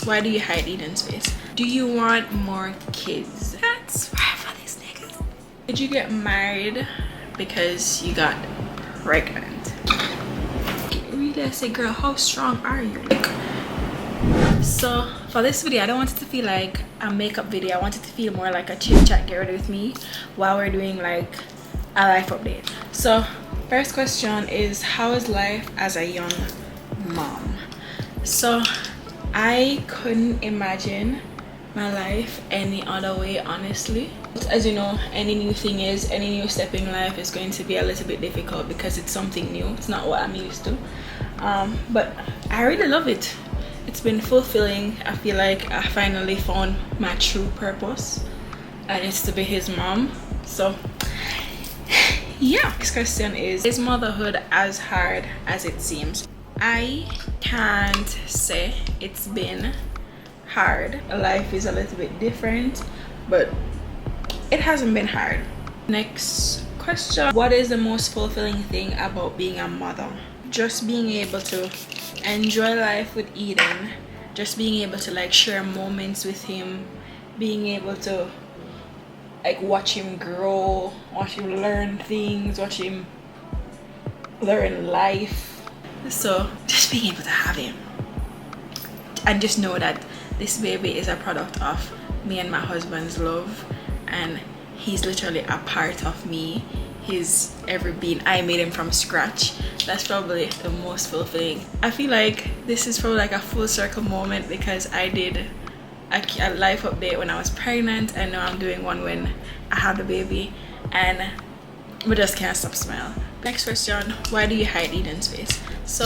why do you hide Eden's face? Do you want more kids? That's right for these niggas. Did you get married because you got pregnant? Really, I say, girl, how strong are you? So for this video, I don't want it to feel like a makeup video. I want it to feel more like a chit chat get ready with me while we're doing like a life update. So first question is, how is life as a young mom? So I couldn't imagine my life any other way, honestly. As you know, any new step in life is going to be a little bit difficult because it's something new. It's not what I'm used to, but I really love it. It's been fulfilling. I feel like I finally found my true purpose, and it's to be his mom. So yeah, next question is motherhood as hard as it seems? I can't say it's been hard. Life is a little bit different, but it hasn't been hard. Next question, what is the most fulfilling thing about being a mother? Just being able to enjoy life with Eden, just being able to like share moments with him, being able to like watch him grow, watch him learn things, watch him learn life. So just being able to have him and just know that this baby is a product of me and my husband's love, and he's literally a part of me. He's every being. I made him from scratch. That's probably the most fulfilling. I feel like this is probably like a full circle moment because I did a life update when I was pregnant, and now I'm doing one when I had the baby, and we just can't stop smiling. Next question, why do you hide Eden's face? So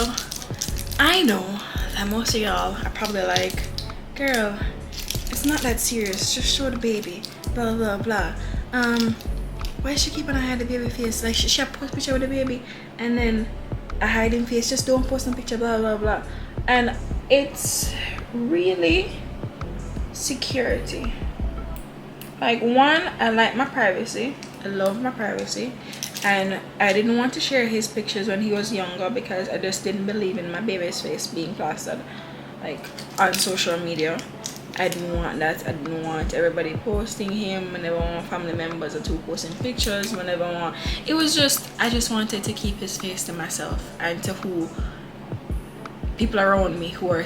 I know that most of y'all are probably like, girl, it's not that serious, just show the baby, blah blah blah. Why she keep on hiding the baby face? Like she post picture with the baby and then I hide him face, just don't post no picture, blah blah blah. And it's really security. Like, one, I like my privacy. I love my privacy, and I didn't want to share his pictures when he was younger because I just didn't believe in my baby's face being plastered like on social media. I didn't want that. I didn't want everybody posting him. I never want family members or two posting pictures. It was just, I just wanted to keep his face to myself and to who people around me who are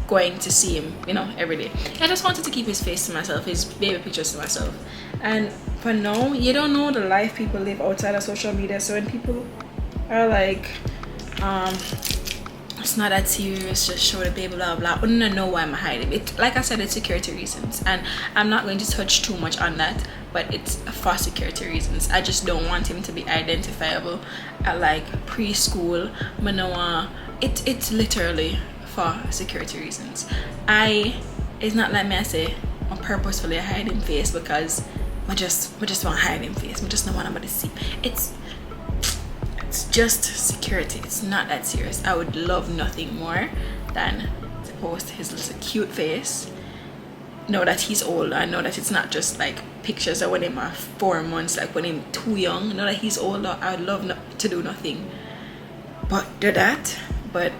going to see him, you know, every day. I just wanted to keep his face to myself, his baby pictures to myself. And for now, you don't know the life people live outside of social media. So when people are like, it's not that serious, just show the baby, blah blah, I don't know why I'm hiding it. Like I said, it's security reasons, and I'm not going to touch too much on that, but it's for security reasons. I just don't want him to be identifiable at like preschool. It's literally for security reasons. It's not like me I say I'm purposefully hiding face because I just want to hide him face. I just don't want nobody to see. It's just security. It's not that serious. I would love nothing more than to post his little cute face. Know that he's older. I know that it's not just like pictures of when him are 4 months, like when him too young. Know that he's older. I would love to do nothing but do that. But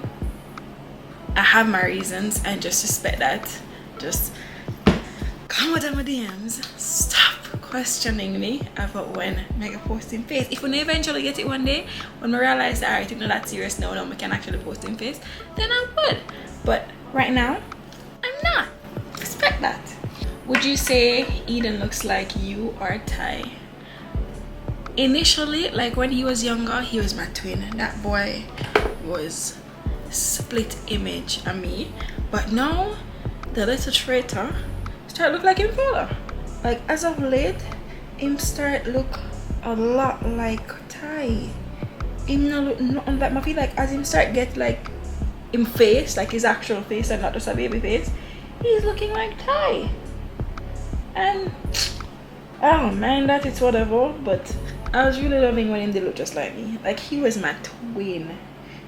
I have my reasons, and just suspect that. Just come with my DMs. Stop questioning me about when Mega posting face. If we eventually get it one day, when we realize that alright, it's not that serious now, we can actually post in face, then I would. But right now, I'm not. Respect that. Would you say Eden looks like you or Ty? Initially, like when he was younger, he was my twin. That boy was split image of me, but now the little traitor start look like him father. Like as of late, him start look a lot like Ty. Him no look nothing like, I feel like as him start get like him face, like his actual face and not just a baby face, he's looking like Ty. And I don't mind that, it's whatever, but I was really loving when him did look just like me. Like he was my twin.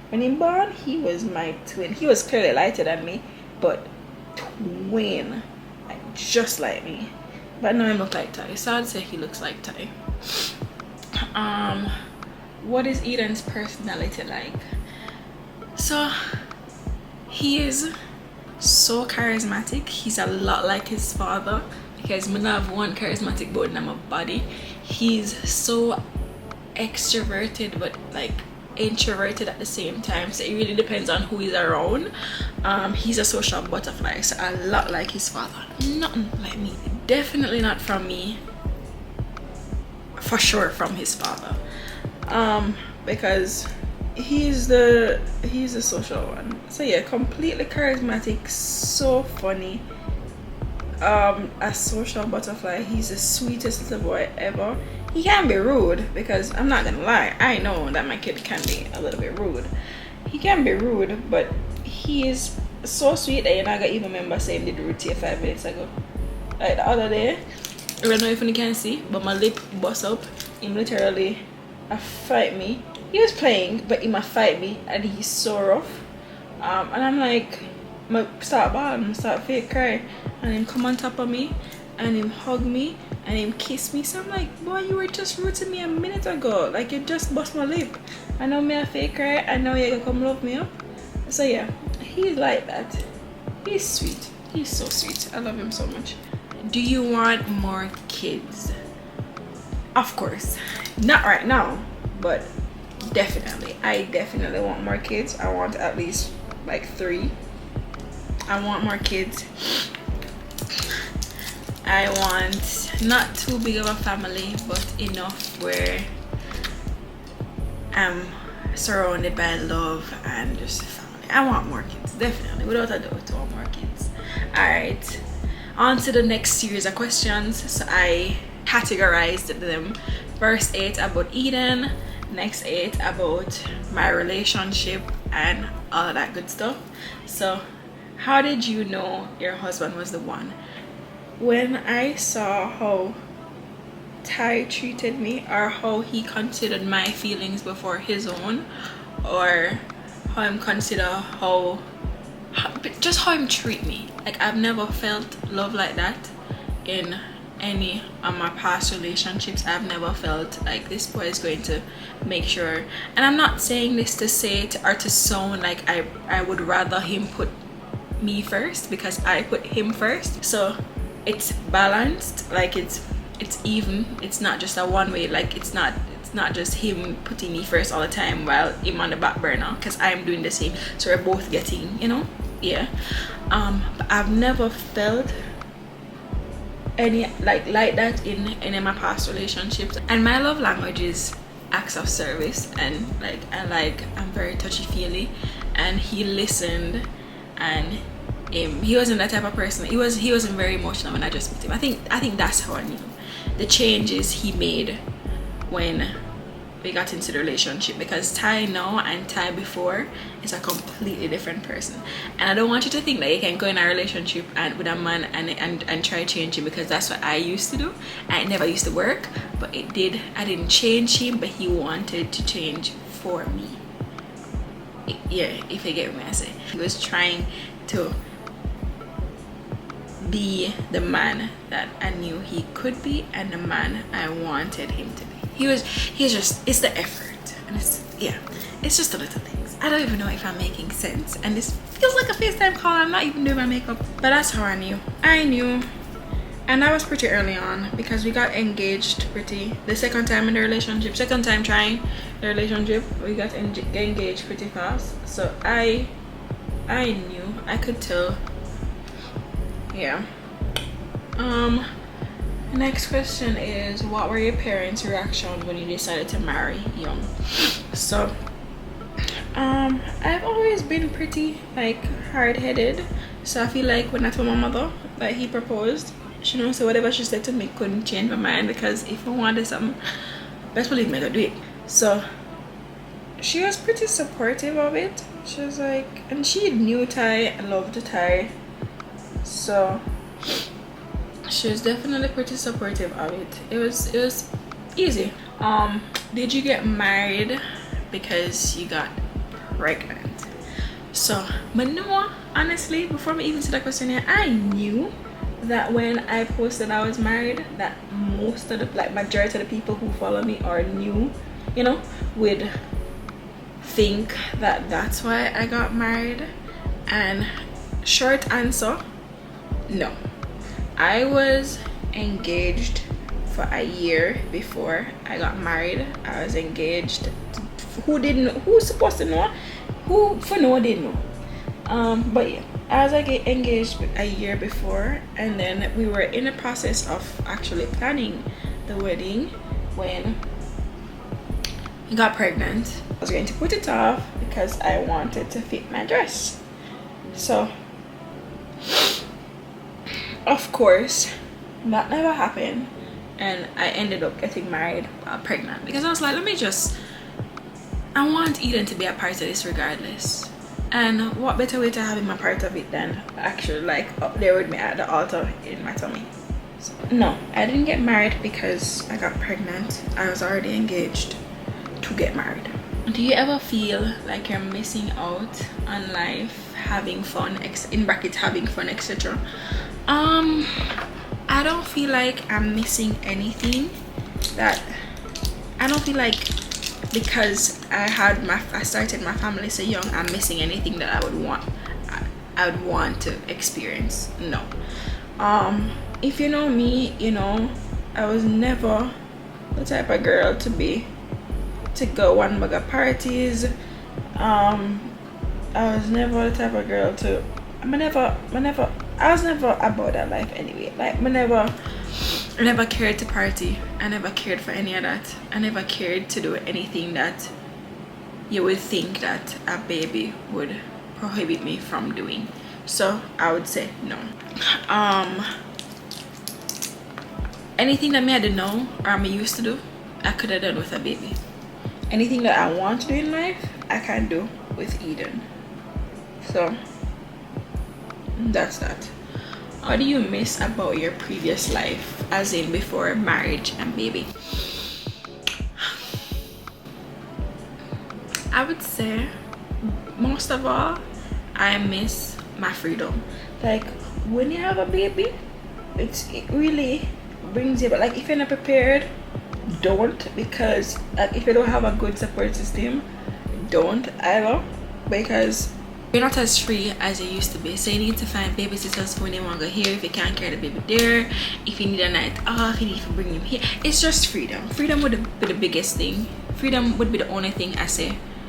When he born, he was my twin. He was clearly lighter than me, but twin, like just like me. But now he look like Ty, so I'd say he looks like Ty. What is Eden's personality like? So he is so charismatic. He's a lot like his father, because I have one charismatic but in my body. He's so extroverted but like introverted at the same time, so it really depends on who he's around. He's a social butterfly, so a lot like his father, nothing like me. Definitely not from me, for sure from his father, because he's the social one. So yeah, completely charismatic, so funny, a social butterfly. He's the sweetest little boy ever. He can be rude, because I'm not gonna lie, I know that my kid can be a little bit rude. He can be rude, but he is so sweet that you're not gonna even remember saying did rude to you 5 minutes ago. Like the other day, I don't know if you can see, but my lip bust up. Him literally fight me. He was playing, but he might fight me, and he's so rough. And I'm like, I start bawling, start fake cry, and him come on top of me, and him hug me, and him kiss me. So I'm like, boy, you were just rude to me a minute ago. Like, you just bust my lip. I know me a fake cry, I know you're gonna come love me up. So yeah, he's like that. He's sweet. He's so sweet. I love him so much. Do you want more kids? Of course. Not right now, but definitely. I definitely want more kids. I want at least like 3. I want more kids. I want not too big of a family, but enough where I'm surrounded by love and just family. I want more kids, definitely, without a doubt. I want more kids. Alright, on to the next series of questions. So I categorized them. First 8 about Eden, next 8 about my relationship and all of that good stuff. So how did you know your husband was the one? When I saw how Ty treated me, or how he considered my feelings before his own, or how him consider just how him treat me. Like, I've never felt love like that in any of my past relationships. I've never felt like this boy is going to make sure, and I'm not saying this to say it or to sound like I would rather him put me first, because I put him first. So it's balanced, like it's even. It's not just a one way, like it's not just him putting me first all the time while him on the back burner, because I'm doing the same. So we're both getting, yeah. But I've never felt any like that in any of my past relationships. And my love language is acts of service, and I'm very touchy-feely, and he listened, and he wasn't that type of person. He wasn't very emotional when I just met him. I think that's how I knew the changes he made when we got into the relationship, because Ty now and Ty before is a completely different person. And I don't want you to think that you can go in a relationship and with a man and try to change him, because that's what I used to do, and it never used to work. But it did. I didn't change him, but he wanted to change for me. Yeah, if you get what I say. He was trying to be the man that I knew he could be, and the man I wanted him to be. He's just, it's the effort, and it's just the little things. I don't even know if I'm making sense, and this feels like a FaceTime call. I'm not even doing my makeup, but that's how I knew. And that was pretty early on, because we got engaged the second time in the relationship, second time trying the relationship, we got engaged pretty fast. So I knew, I could tell. Yeah. Next question is, what were your parents' reaction when you decided to marry young? So I've always been pretty like hard-headed, so I feel like when I told my mother that he proposed, she knows, so whatever she said to me couldn't change my mind, because if I wanted something, best believe me, I could do it. So she was pretty supportive of it. She was like, and she knew Ty and loved Ty, so she was definitely pretty supportive of it. It was easy. Did you get married because you got pregnant? So no, honestly, before me even see that question here, I knew that when I posted I was married, that most of the majority of the people who follow me or knew, would think that that's why I got married. And short answer, no. I was engaged for a year before I got married. I was engaged. Who's supposed to know? Who for no didn't know. But yeah, I was engaged a year before, and then we were in the process of actually planning the wedding when I got pregnant. I was going to put it off because I wanted to fit my dress. So of course that never happened, and I ended up getting married pregnant, because I was like, I want Eden to be a part of this regardless, and what better way to have him a part of it than actually like up there with me at the altar in my tummy. So, no, I didn't get married because I got pregnant. I was already engaged to get married. Do you ever feel like you're missing out on life, having fun, in brackets having fun, etc.? I don't feel like I'm missing anything. I don't feel like because I started my family so young, I'm missing anything that I would want to experience. No. If you know me, you know I was never the type of girl to go one bag of parties. I was never the type of girl to I was never about that life anyway. Like I never cared to party. I never cared for any of that. I never cared to do anything that you would think that a baby would prohibit me from doing. So I would say no. Anything that me I didn't know or me used to do, I could have done with a baby. Anything that I want to do in life, I can do with Eden. So that's that. What do you miss about your previous life, as in before marriage and baby? I would say most of all, I miss my freedom. Like when you have a baby, it really brings you, but like if you're not prepared, don't, because like if you don't have a good support system, don't either, because you're not as free as you used to be. So you need to find babysitters for when you want to go here, if you can't carry the baby there, if you need a night off, you need to bring him here. It's just freedom. Freedom would be the biggest thing. Freedom would be the only thing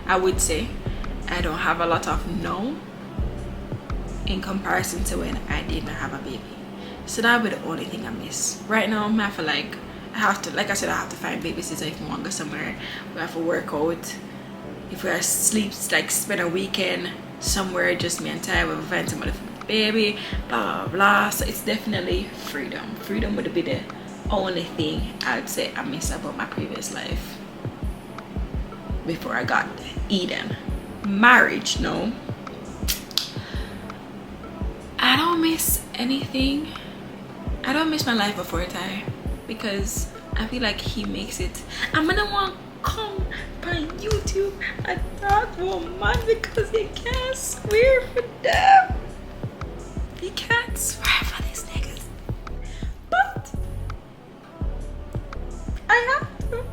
I would say I don't have a lot of now in comparison to when I did not have a baby. So that would be the only thing I miss. Right now I feel like I have to, like I said, I have to find babysitter if I want to go somewhere. We have to work out. If we are sleep, like spend a weekend somewhere, just me and Ty, we'll find somebody for the baby, blah blah blah. So it's definitely freedom. Freedom would be the only thing I'd say I miss about my previous life before I got Eden. Marriage, no, I don't miss anything. I don't miss my life before Ty, because I feel like he makes it. I'm gonna want come on YouTube and that woman, because he can't swear for them. He can't swear for these niggas, but I have to.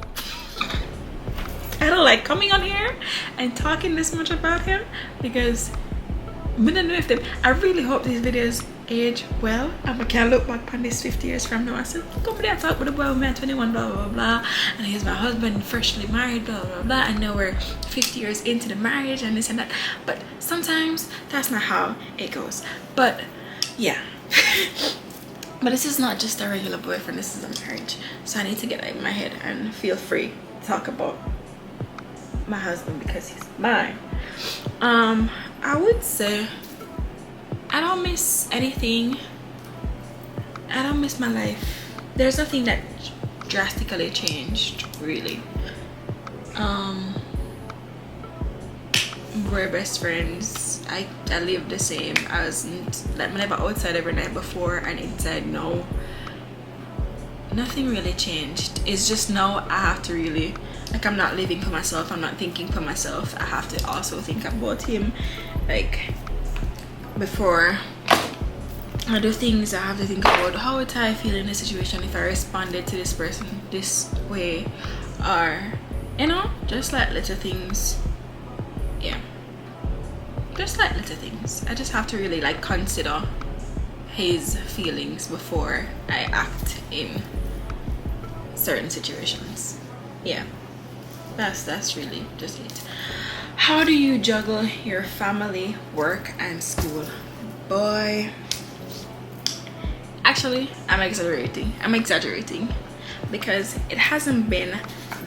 I don't like coming on here and talking this much about him, because I don't know if I really hope these videos age well, and I can look back on this 50 years from now and say, come there, talk with the boy when I'm 21, blah blah blah, and he's my husband, freshly married, blah blah blah, and now we're 50 years into the marriage and this and that. But sometimes that's not how it goes. But yeah. But this is not just a regular boyfriend, this is a marriage. So I need to get out of my head and feel free to talk about my husband because he's mine. I would say I don't miss anything. I don't miss my life. There's nothing that drastically changed, really. We're best friends. I live the same. I wasn't like never outside every night before, and inside no. Nothing really changed. It's just now I have to really, like, I'm not living for myself, I'm not thinking for myself. I have to also think about him. Like, before I do things, I have to think about how would I feel in this situation if I responded to this person this way, or you know, just like little things. Yeah, just like little things. I just have to really like consider his feelings before I act in certain situations. Yeah, that's really just it. How do you juggle your family, work, and school? Boy, actually, I'm exaggerating because it hasn't been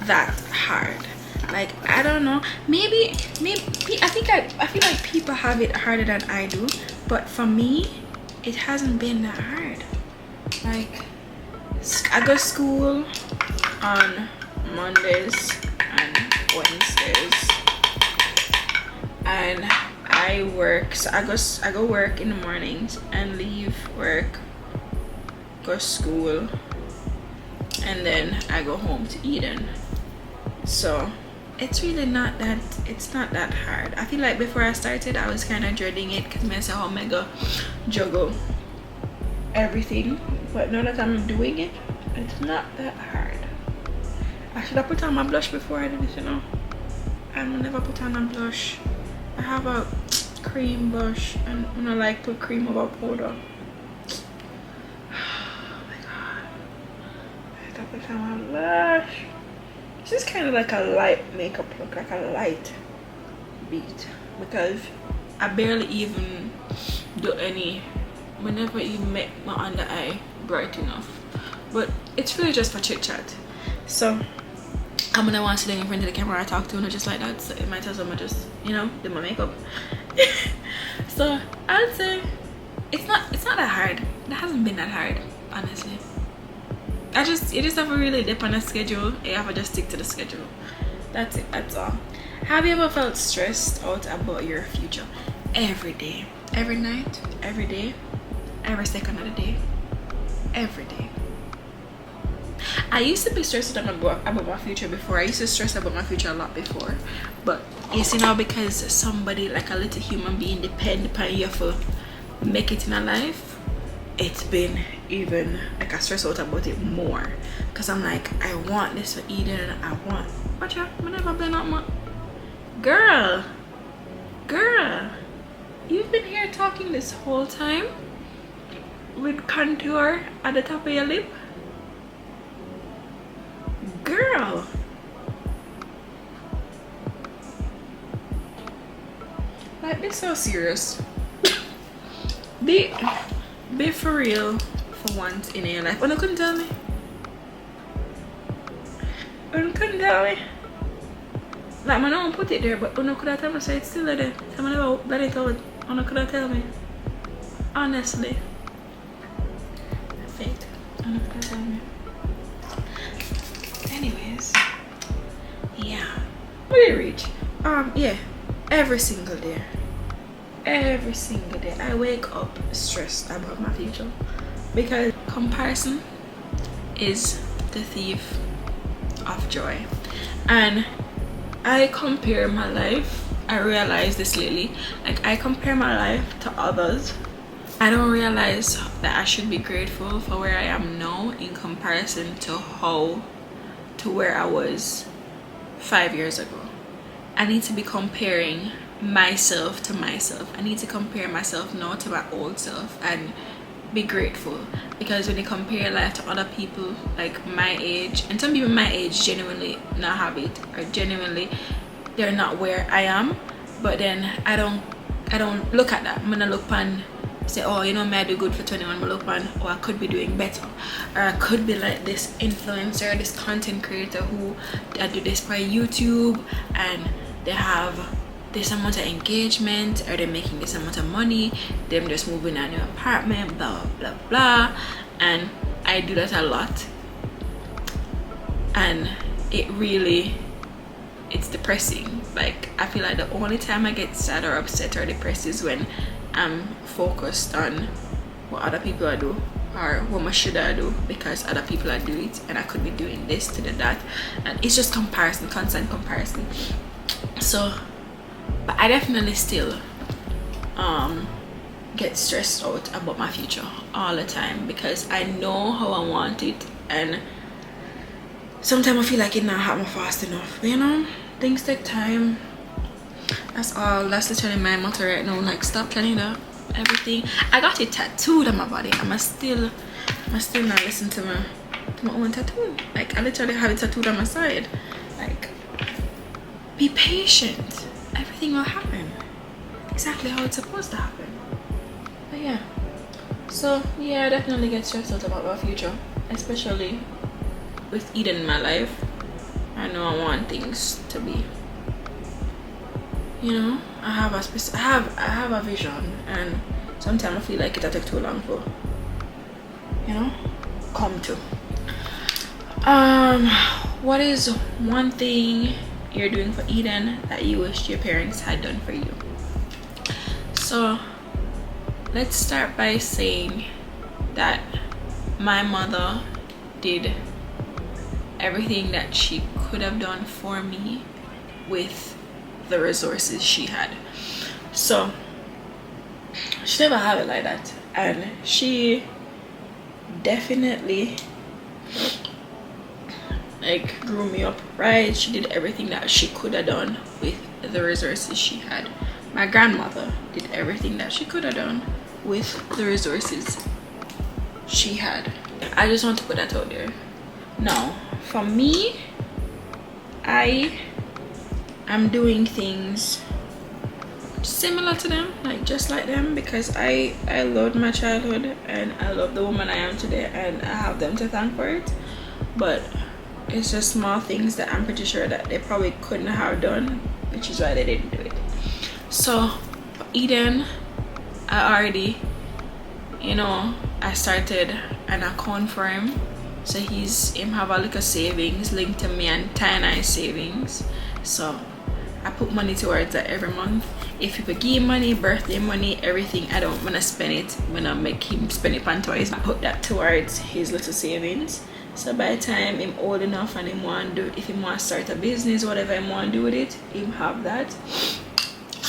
that hard. Like, I don't know, maybe I feel like people have it harder than I do, but for me it hasn't been that hard. Like, I go to school on Mondays and Wednesdays, and I work. So I go work in the mornings and leave work, go to school, and then I go home to Eden. So it's really not that hard. I feel like before I started I was kind of dreading it because I said, oh my god, juggle everything, but now that I'm doing it, it's not that hard. I should have put on my blush before I did this, you know. I never put on a blush. I have a cream blush and I like put cream over powder. Oh my god, I have to put on my blush. This is kind of like a light makeup look, like a light beat, because I barely even do any, whenever even make my under eye bright enough. But it's really just for chit chat. So I'm gonna want to sit in front of the camera I talk to and just like that, so it might as well just, you know, do my makeup. So I'd say it's not that hard. It hasn't been that hard, honestly. You just have to really dip on a schedule. You have to just stick to the schedule. That's it, that's all. Have you ever felt stressed out about your future? Every day, every night, every day, every second of the day, every day. I used to be stressed about my future before. I used to stress about my future a lot before, but you see now, because somebody, like a little human being, depend upon you for make it in a life, it's been even like I stress out about it more, because I'm like, I want this for Eden, and I want, watch out, I never been up my girl, you've been here talking this whole time with contour at the top of your lip, girl. Like, be so serious. Be for real for once in your life. Oh, no, couldn't tell me. Couldn't tell me. Like, I don't put it there, but no could have tell me, so it's still there. So I never let it out. No could have tell me. Honestly. Fake. No could have tell me. Anyways. Yeah. What did it reach? Yeah. Every single day I wake up stressed about my future, because comparison is the thief of joy. And I compare my life, I realized this lately, like I compare my life to others. I don't realize that I should be grateful for where I am now in comparison to where I was 5 years ago. I need to be comparing myself to myself. I need to compare myself now to my old self and be grateful, because when you compare life to other people like my age, and some people my age genuinely not have it, or genuinely they're not where I am, but then I don't look at that. I'm gonna look and say, oh, you know, me I do good for 21, but look on, oh, I could be doing better, or I could be like this influencer, this content creator who I do this for YouTube and they have this amount of engagement, or they're making this amount of money, them just moving a new apartment, blah blah blah. And I do that a lot, and it's depressing. Like, I feel like the only time I get sad or upset or depressed is when I'm focused on what other people are doing, or what should I do because other people are doing it and I could be doing this to that, and it's just comparison, constant comparison. So, but I definitely still get stressed out about my future all the time, because I know how I want it, and sometimes I feel like it not happen fast enough. You know, things take time. That's all. That's literally my motto right now. Like, stop planning up everything. I got it tattooed on my body. I still not listen to my own tattoo. Like, I literally have it tattooed on my side. Like, be patient. Everything will happen exactly how it's supposed to happen. But yeah. So yeah, I definitely get stressed out about my future, especially with Eden in my life. I know I want things to be, you know, I have a vision, and sometimes I feel like it take too long for, you know, come to. What is one thing you're doing for Eden that you wish your parents had done for you? So let's start by saying that my mother did everything that she could have done for me with the resources she had. So she never had it like that, and she definitely like grew me up right. She did everything that she could have done with the resources she had. My grandmother did everything that she could have done with the resources she had. I just want to put that out there. Now, for me, I am doing things similar to them, like just like them, because I loved my childhood and I love the woman I am today, and I have them to thank for it. But it's just small things that I'm pretty sure that they probably couldn't have done, which is why they didn't do it. So for Eden, I already, you know, I started an account for him, so him have a little savings linked to me and tiny savings. So I put money towards that every month. If people give money, birthday money, everything, I don't want to spend it when I make him spend it on toys. I put that towards his little savings. So by the time I'm old enough and him want to do, if he want to start a business, whatever he want to do with it, him have that.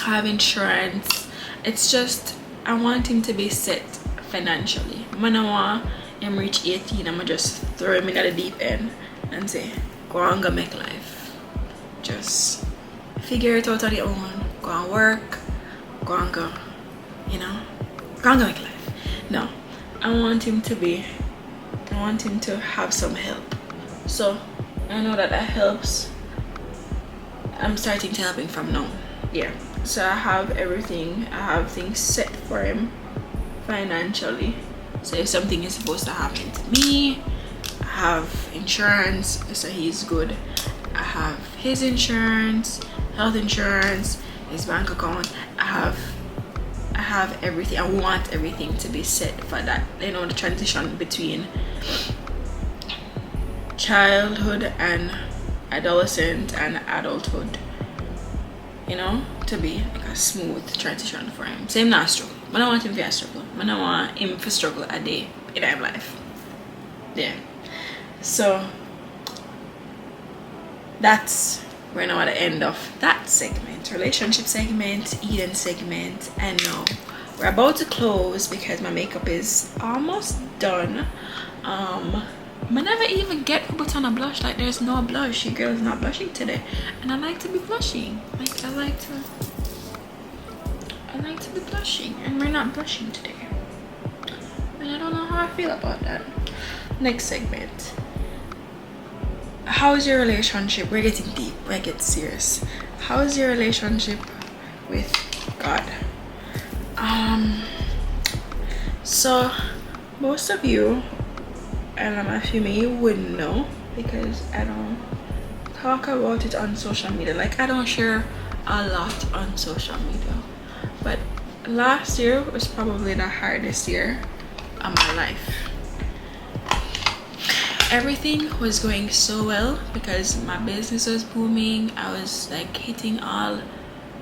Have insurance. It's just, I want him to be set financially. When I want him reach 18, I'm gonna just throw him in at the deep end and say, go on, go make life. Just figure it out on your own. Go and work. Go and go, you know, go and go make life. No, I want him to have some help. So I know that helps. I'm starting to help him from now. Yeah. So I have everything. I have things set for him financially. So if something is supposed to happen to me, I have insurance, so he's good. I have his insurance, health insurance, his bank account. I have everything. I want everything to be set for that. You know, the transition between childhood and adolescent and adulthood, you know, to be like a smooth transition for him. So him not struggle. I don't want him to struggle. I don't want him to struggle a day in his life. Yeah. So that's where now at the end of that segment, relationship segment, Eden segment, and now we're about to close because my makeup is almost done. I never even get to put on a blush. Like, there's no blush. Your girl is not blushing today, and I like to be blushing. Like, I like to be blushing, and we're not blushing today, and I don't know how I feel about that. Next segment. How is your relationship? We're getting deep. We're getting serious. How is your relationship with God? So most of you, and I'm assuming you wouldn't know because I don't talk about it on social media. Like, I don't share a lot on social media. But last year was probably the hardest year of my life. Everything was going so well because my business was booming. I was like hitting all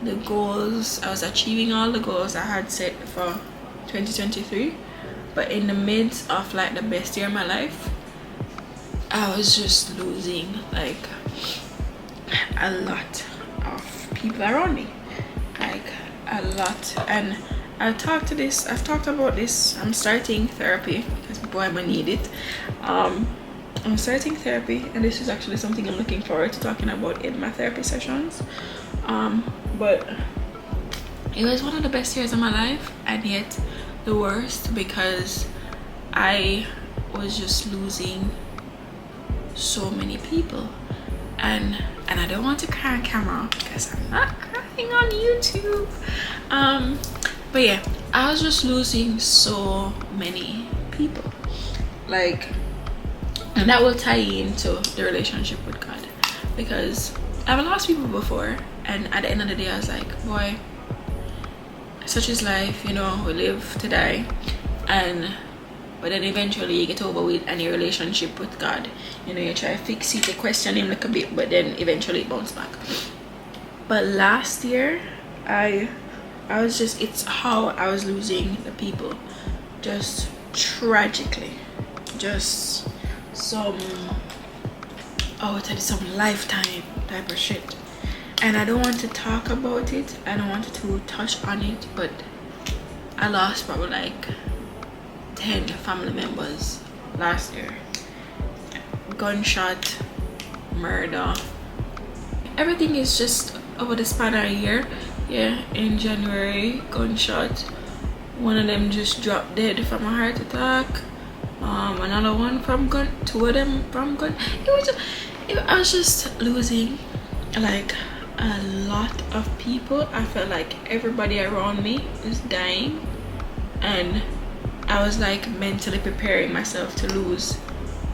the goals. I was achieving all the goals I had set for 2023. But in the midst of like the best year of my life, I was just losing like a lot of people around me. Like a lot. And I've talked about this. I'm starting therapy because boy, I'm gonna need it. I'm starting therapy, and this is actually something I'm looking forward to talking about in my therapy sessions. But it was one of the best years of my life, and yet the worst, because I was just losing so many people. And I don't want to cry on camera because I'm not crying on YouTube. But yeah, I was just losing so many people, like, and that will tie into the relationship with God, because I've lost people before, and at the end of the day I was like, boy, such is life, you know, we live to die. But then eventually you get over with any relationship with God, you know, you try to fix it, you question him like a bit, but then eventually it bounce back. But last year I was just, it's how I was losing the people, just tragically, just some lifetime type of shit. And I don't want to talk about it, I don't want to touch on it, but I lost probably like 10 family members last year. Gunshot, murder, everything is just over the span of a year. Yeah, in January, gunshot, one of them just dropped dead from a heart attack, another one from gun, two of them from gun. I was just losing like a lot of people. I felt like everybody around me is dying, and I was like mentally preparing myself to lose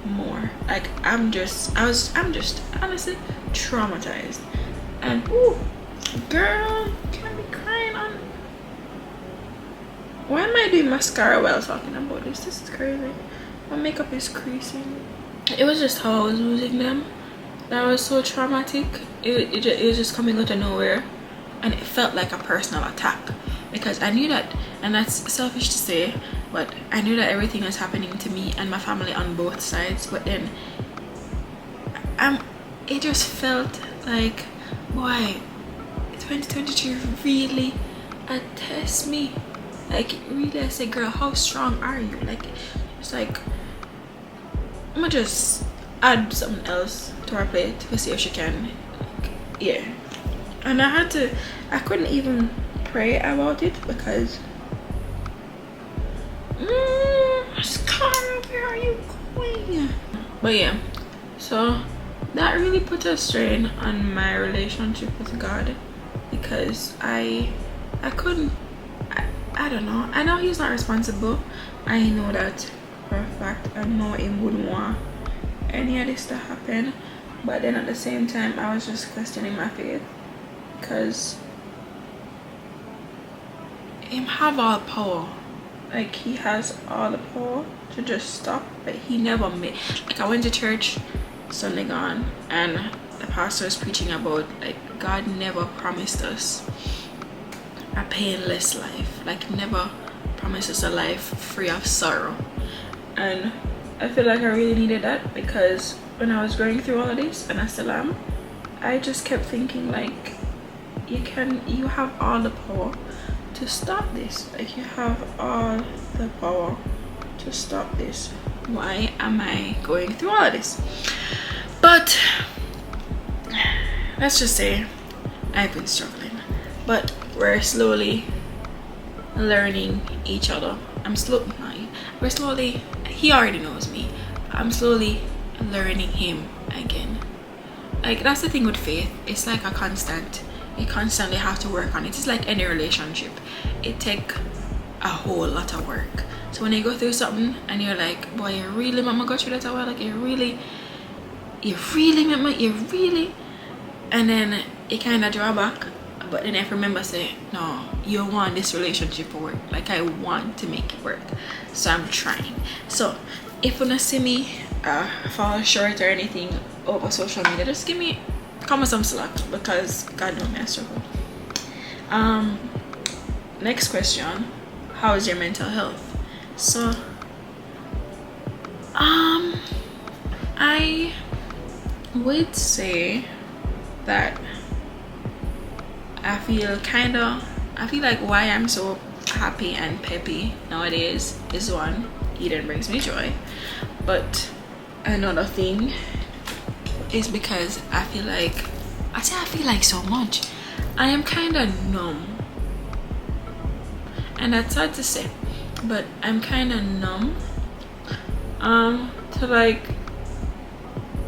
more. Like I'm just honestly traumatized. And ooh, girl, can't be crying on. Why am I doing mascara while talking about this? This is crazy. My makeup is creasing. It was just how I was losing them that was so traumatic. It was just coming out of nowhere, and it felt like a personal attack, because I knew that, and that's selfish to say, but I knew that everything was happening to me and my family on both sides. But then it just felt like, boy, 2023 really attests me. Like really, I said, girl, how strong are you? Like it's like, I'm gonna just add something else to our plate to see if she can, yeah. And I couldn't even pray about it because Scar, where are you going? But yeah, so that really put a strain on my relationship with God, because I couldn't, I don't know. I know he's not responsible. I know that for a fact. I know he wouldn't want any of this to happen. But then at the same time, I was just questioning my faith, because him have all power. Like he has all the power to just stop, but he never made. Like I went to church Sunday gone, and the pastor was preaching about like God never promised us a painless life, like never promised us a life free of sorrow. And I feel like I really needed that, because when I was going through all of this, and I still am, I just kept thinking like, you have all the power to stop this. Like you have all the power to stop this. Why am I going through all of this? But let's just say I've been struggling, but we're slowly learning each other. We're slowly, he already knows me, I'm slowly learning him again. Like that's the thing with faith, it's like a constant, you constantly have to work on it. It's like any relationship, it take a whole lot of work. So when you go through something and you're like, boy, you really made me go through that a while, like you really made me, and then it kind of draw back. But then I remember say, no, you want this relationship to work. Like I want to make it work, so I'm trying. So if you don't see me fall short or anything over social media, just give me comment some slack, because God knows me I struggle. Next question, how is your mental health? So I would say that I feel like why I'm so happy and peppy nowadays is, one, Eden brings me joy, but another thing is because I feel like so much I am kind of numb and that's hard to say, but I'm kind of numb to like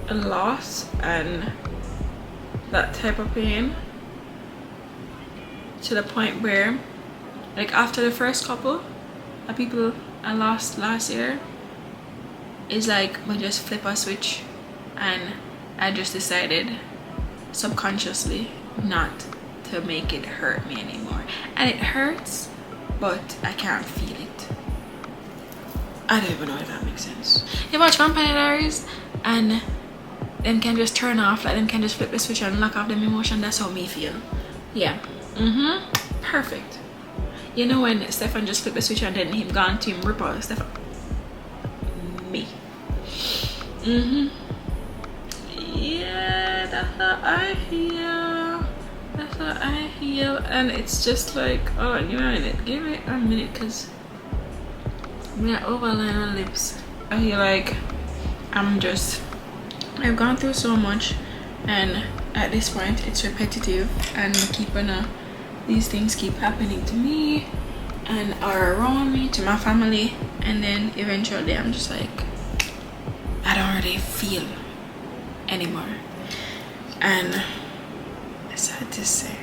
a loss and that type of pain, to the point where like after the first couple of people I lost last year, it's like we just flip a switch and I just decided subconsciously not to make it hurt me anymore. And it hurts, but I can't feel it. I don't even know if that makes sense. You watch Vampire Diaries and them can just turn off, like them can just flip the switch and lock off them emotion. That's how me feel. Yeah. Perfect. You know when Stefan just flipped the switch and then him gone to him rip out Stefan. Me. Yeah, that's how I feel. That's how I feel. And it's just like, oh, you know, give it a minute, because I'm gonna overline my lips. I feel like I've gone through so much, and at this point it's repetitive, and these things keep happening to me and are around me, to my family, and then eventually I'm just like, I don't really feel anymore. And it's hard to say.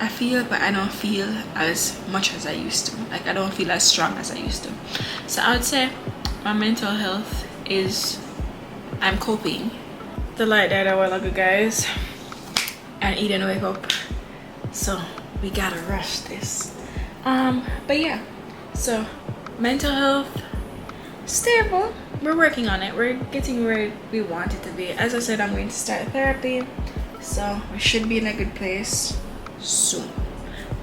I feel, but I don't feel as much as I used to. Like I don't feel as strong as I used to. So I would say my mental health is, I'm coping. The light died a while ago, guys, and Eden didn't wake up, so we gotta rush this. But yeah, so mental health stable. We're working on it. We're getting where we want it to be. As I said, I'm going to start therapy, so we should be in a good place soon.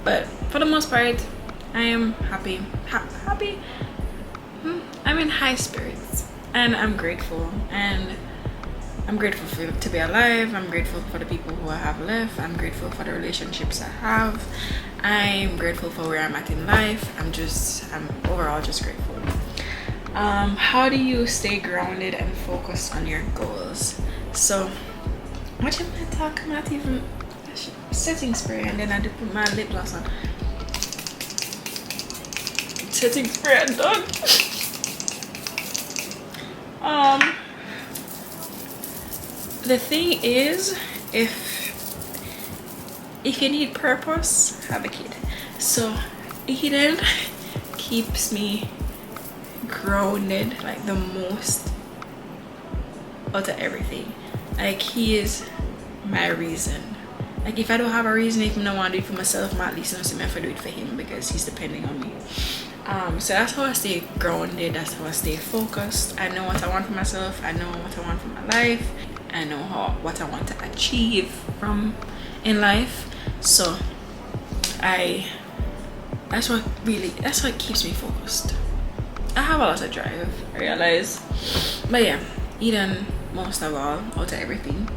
But for the most part, I am happy. I'm in high spirits, and I'm grateful. And I'm grateful to be alive. I'm grateful for the people who I have left. I'm grateful for the relationships I have. I'm grateful for where I'm at in life. I'm overall just grateful. How do you stay grounded and focused on your goals? So what am I talking about? Even setting spray, and then I did put my lip gloss on. Setting spray and done. The thing is, if you need purpose, have a kid. So Eden keeps me grounded like the most out of everything. Like he is my reason. Like if I don't have a reason, if I don't want to do it for myself, I at least know I have to do it for him, because he's depending on me. So that's how I stay grounded. That's how I stay focused. I know what I want for myself. I know what I want for my life. I know what I want to achieve in life. So that's what keeps me focused. I have a lot of drive, I realize. But yeah, Eden most of all out of everything.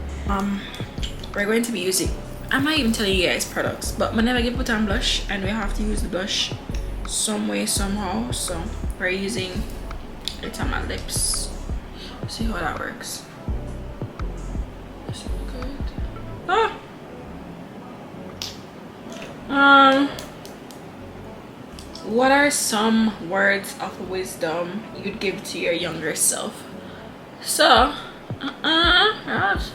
We're going to be using, I'm not even telling you guys products, but whenever I get put on blush, and we have to use the blush some way somehow, so we're using it on my lips. See how that works. That's good. What are some words of wisdom you'd give to your younger self? So it's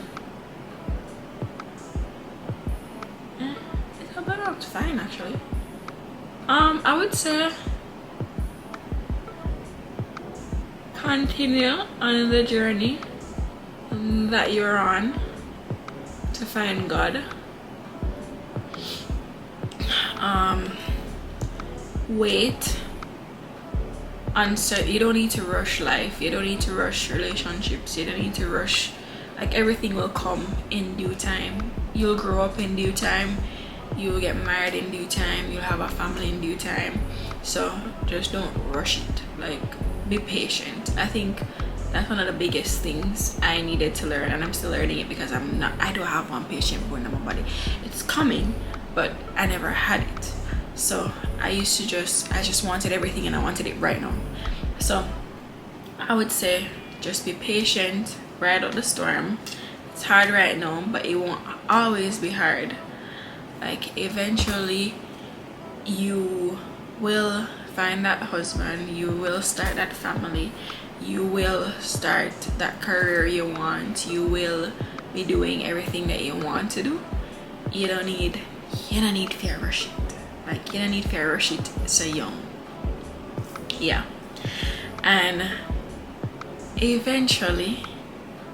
about fine actually. I would say continue on the journey that you're on to find God. Wait uncertain. You don't need to rush life. You don't need to rush relationships. You don't need to rush, like everything will come in due time. You'll grow up in due time. You'll get married in due time. You'll have a family in due time. So just don't rush it. Like be patient. I think that's one of the biggest things I needed to learn, and I'm still learning it, because I don't have one patient born in my body. It's coming, but I never had it. So I just wanted everything, and I wanted it right now. So I would say just be patient, ride out the storm. It's hard right now, but it won't always be hard. Like eventually you will find that husband, you will start that family, you will start that career you want, you will be doing everything that you want to do. You don't need to rush it. Like, you don't need to rush it so young. Yeah. And eventually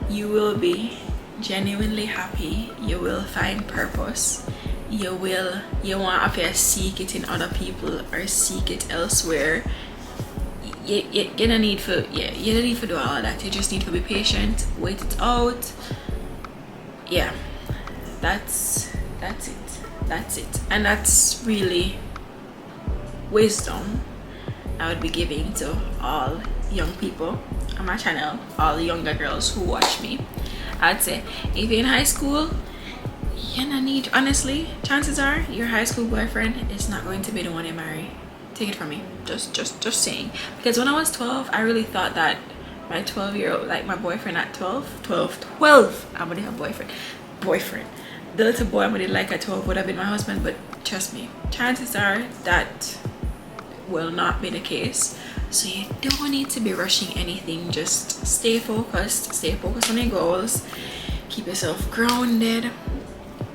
you will be genuinely happy. You will find purpose. You won't have to seek it in other people or seek it elsewhere. You don't need to do all of that. You just need to be patient, wait it out. Yeah, that's it. And that's really wisdom I would be giving to all young people on my channel, all the younger girls who watch me. I'd say if you're in high school, you don't need, honestly, chances are your high school boyfriend is not going to be the one you marry. Take it from me, just saying. Because when I was 12, I really thought that my 12-year-old, like my boyfriend at 12, I'm gonna have boyfriend, the little boy I'm gonna like at 12 would have been my husband. But trust me, chances are that will not be the case. So you don't need to be rushing anything. Just stay focused on your goals, keep yourself grounded,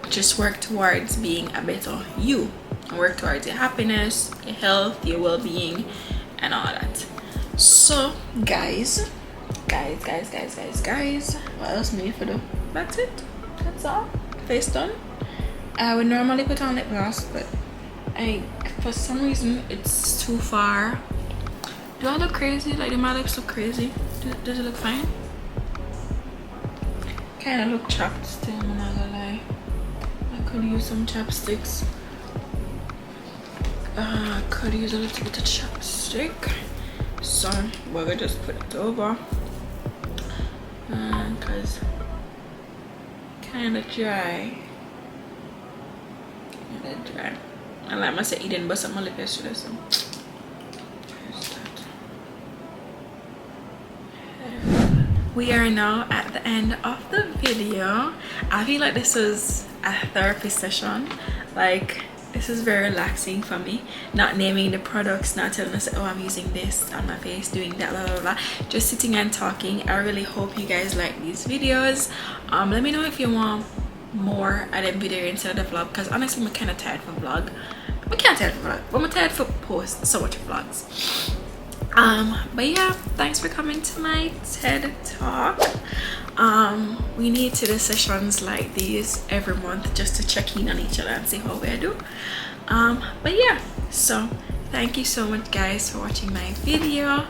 just work towards being a better you, and work towards your happiness, your health, your well-being, and all that. So guys, what else need to do? That's it. That's all. Face done. I would normally put on lip gloss, but for some reason it's too far. Do I look crazy? Like, do my lips look crazy? Does it look fine? Kind of look chapped still, I'm not gonna lie. I could use some chapsticks. Could use a little bit of chapstick. So we're gonna just put it over. Cause kind of dry. And like I said, you didn't bust up my lip yesterday, so. We are now at the end of the video. I feel like this was a therapy session. Like, this is very relaxing for me, not naming the products, not telling us, oh, I'm using this on my face, doing that, blah blah blah, just sitting and talking. I really hope you guys like these videos. Let me know if you want more of them video instead of the vlog, because honestly I'm kind of tired for vlog. I'm tired for post so much vlogs. But yeah, thanks for coming to my TED talk. We need to do sessions like these every month just to check in on each other and see how we do. But yeah, so thank you so much guys for watching my video.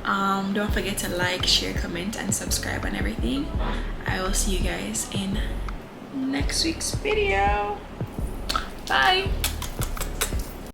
Don't forget to like, share, comment, and subscribe and everything. I will see you guys in next week's video. Bye.